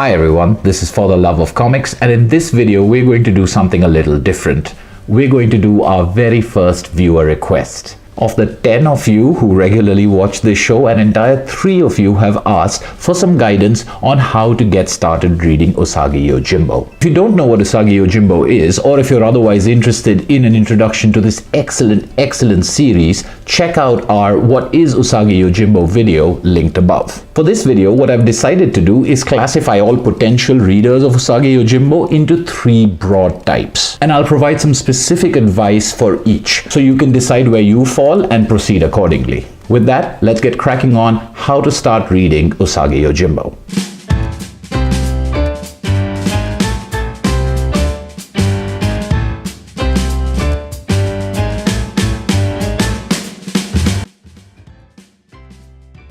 Hi everyone, this is For the Love of Comics, and in this video we're going to do something a little different. We're going to do our very first viewer request. Of the 10 of you who regularly watch this show, an entire 3 of you have asked for some guidance on how to get started reading Usagi Yojimbo. If you don't know what Usagi Yojimbo is, or if you're otherwise interested in an introduction to this excellent series, check out our What is Usagi Yojimbo video linked above. For this video, what I've decided to do is classify all potential readers of Usagi Yojimbo into 3 broad types. And I'll provide some specific advice for each, so you can decide where you fall and proceed accordingly. With that, let's get cracking on how to start reading Usagi Yojimbo.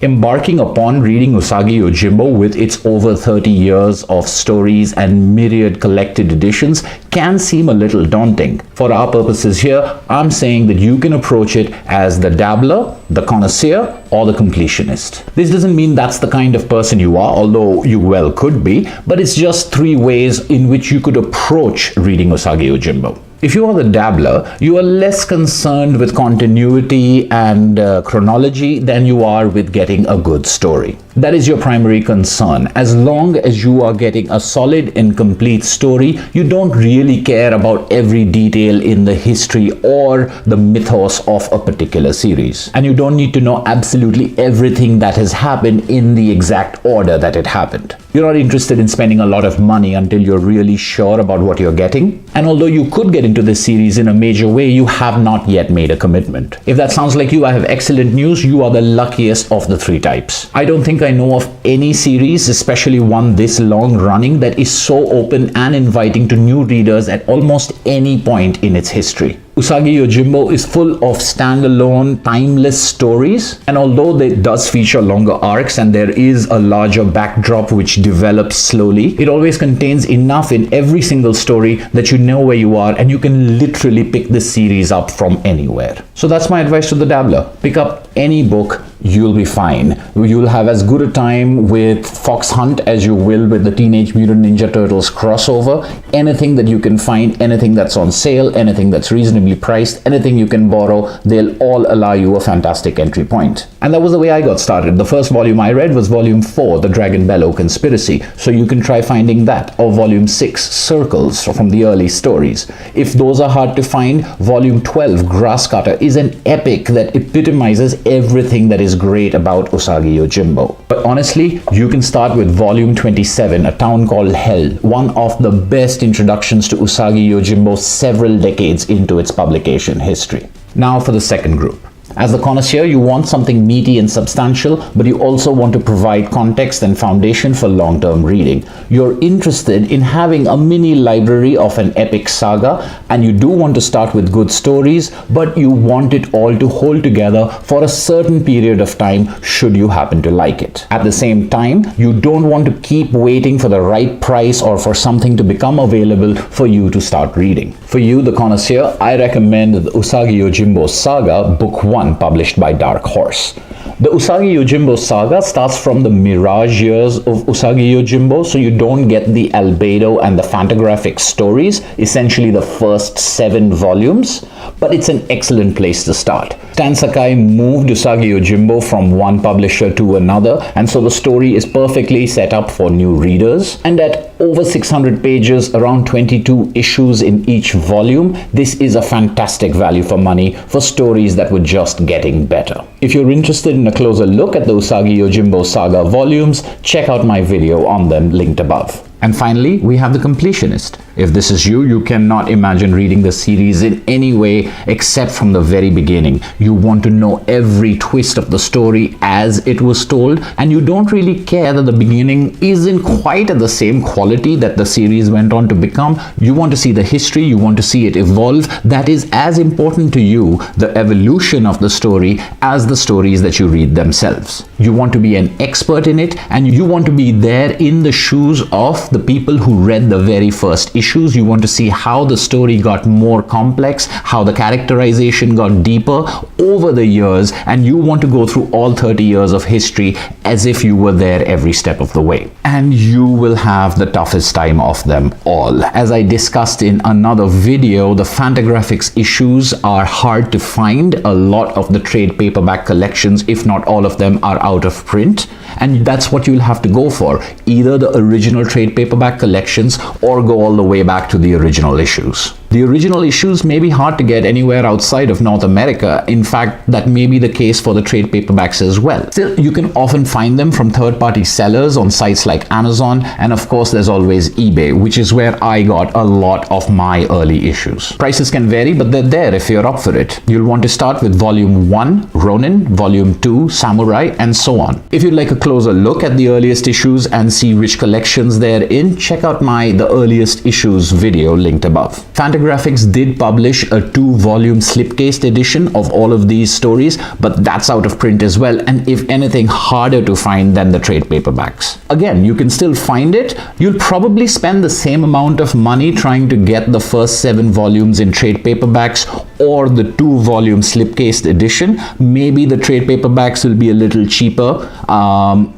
Embarking upon reading Usagi Yojimbo with its over 30 years of stories and myriad collected editions can seem a little daunting. For our purposes here, I'm saying that you can approach it as the dabbler, the connoisseur, or the completionist. This doesn't mean that's the kind of person you are, although you well could be, but it's just 3 ways in which you could approach reading Usagi Yojimbo. If you are the dabbler, you are less concerned with continuity and chronology than you are with getting a good story. That is your primary concern. As long as you are getting a solid and complete story, you don't really care about every detail in the history or the mythos of a particular series. And you don't need to know absolutely everything that has happened in the exact order that it happened. You're not interested in spending a lot of money until you're really sure about what you're getting. And although you could get into this series in a major way, you have not yet made a commitment. If that sounds like you, I have excellent news. You are the luckiest of the 3 types. I don't think I know of any series, especially one this long running, that is so open and inviting to new readers at almost any point in its history. Usagi Yojimbo is full of standalone, timeless stories, and although it does feature longer arcs and there is a larger backdrop which develops slowly, it always contains enough in every single story that you know where you are and you can literally pick this series up from anywhere. So that's my advice to the dabbler. Pick up any book, you'll be fine. You'll have as good a time with Fox Hunt as you will with the Teenage Mutant Ninja Turtles crossover. Anything that you can find, anything that's on sale, anything that's reasonably priced, anything you can borrow, they'll all allow you a fantastic entry point. And that was the way I got started. The first volume I read was volume 4, The Dragon Bellow Conspiracy. So you can try finding that, or volume 6, Circles, from the early stories. If those are hard to find, volume 12, Grasscutter, is an epic that epitomizes everything that is great about Usagi Yojimbo. But honestly, you can start with volume 27, A Town Called Hell, one of the best introductions to Usagi Yojimbo several decades into its publication history. Now for the second group. As the connoisseur, you want something meaty and substantial, but you also want to provide context and foundation for long-term reading. You're interested in having a mini library of an epic saga, and you do want to start with good stories, but you want it all to hold together for a certain period of time should you happen to like it. At the same time, you don't want to keep waiting for the right price or for something to become available for you to start reading. For you, the connoisseur, I recommend the Usagi Yojimbo Saga, Book 1, published by Dark Horse. The Usagi Yojimbo saga starts from the Mirage years of Usagi Yojimbo, so you don't get the Albedo and the Fantagraphics stories, essentially the first 7 volumes, but it's an excellent place to start. Stan Sakai moved Usagi Yojimbo from one publisher to another, and so the story is perfectly set up for new readers. And at over 600 pages, around 22 issues in each volume, this is a fantastic value for money for stories that were just getting better. If you're interested in a closer look at the Usagi Yojimbo saga volumes, check out my video on them linked above. And finally, we have the completionist. If this is you, you cannot imagine reading the series in any way except from the very beginning. You want to know every twist of the story as it was told, and you don't really care that the beginning isn't quite at the same quality that the series went on to become. You want to see the history, you want to see it evolve. That is as important to you, the evolution of the story, as the stories that you read themselves. You want to be an expert in it, and you want to be there in the shoes of the people who read the very first issue issues, you want to see how the story got more complex, how the characterization got deeper over the years, and you want to go through all 30 years of history as if you were there every step of the way. And you will have the toughest time of them all. As I discussed in another video, the Fantagraphics issues are hard to find. A lot of the trade paperback collections, if not all of them, are out of print, and that's what you'll have to go for. Either the original trade paperback collections or go all the way back to the original issues. The original issues may be hard to get anywhere outside of North America. In fact, that may be the case for the trade paperbacks as well. Still, you can often find them from third-party sellers on sites like Amazon, and of course there's always eBay, which is where I got a lot of my early issues. Prices can vary, but they're there if you're up for it. You'll want to start with Volume 1, Ronin, Volume 2, Samurai, and so on. If you'd like a closer look at the earliest issues and see which collections they're in, check out my The Earliest Issues video linked above. Fantagraphics did publish a 2-volume slipcased edition of all of these stories, but that's out of print as well, and if anything, harder to find than the trade paperbacks. Again, you can still find it. You'll probably spend the same amount of money trying to get the first 7 volumes in trade paperbacks or the 2-volume slipcased edition. Maybe the trade paperbacks will be a little cheaper.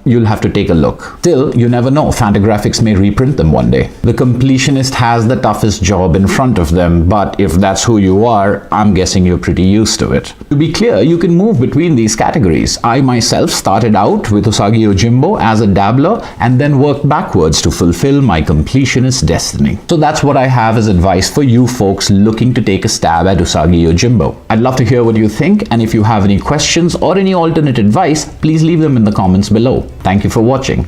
You'll have to take a look. Still, you never know. Fantagraphics may reprint them one day. The completionist has the toughest job in front of them, but if that's who you are, I'm guessing you're pretty used to it. To be clear, you can move between these categories. I myself started out with Usagi Yojimbo as a dabbler and then worked backwards to fulfill my completionist destiny. So that's what I have as advice for you folks looking to take a stab at Usagi Yojimbo. I'd love to hear what you think, and if you have any questions or any alternate advice, please leave them in the comments below. Thank you for watching.